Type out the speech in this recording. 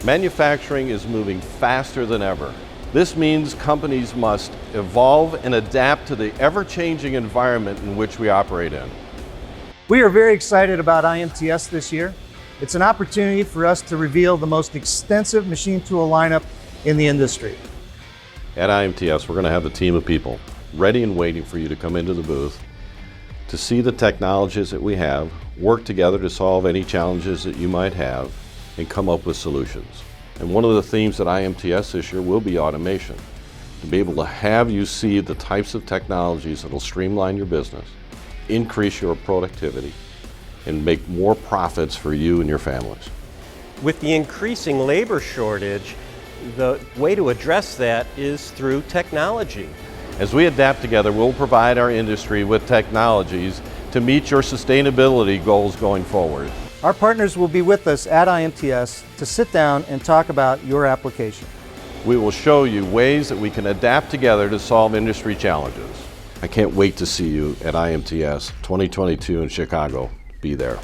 Manufacturing is moving faster than ever. This means companies must evolve and adapt to the ever-changing environment in which we operate in. We are very excited about IMTS this year. It's an opportunity for us to reveal the most extensive machine tool lineup in the industry. At IMTS, we're going to have a team of people ready and waiting for you to come into the booth to see the technologies that we have, work together to solve any challenges that you might have, and come up with solutions. And one of the themes at IMTS this year will be automation. To be able to have you see the types of technologies that will streamline your business, increase your productivity, and make more profits for you and your families. With the increasing labor shortage, the way to address that is through technology. As we adapt together, we'll provide our industry with technologies to meet your sustainability goals going forward. Our partners will be with us at IMTS to sit down and talk about your application. We will show you ways that we can adapt together to solve industry challenges. I can't wait to see you at IMTS 2022 in Chicago. Be there.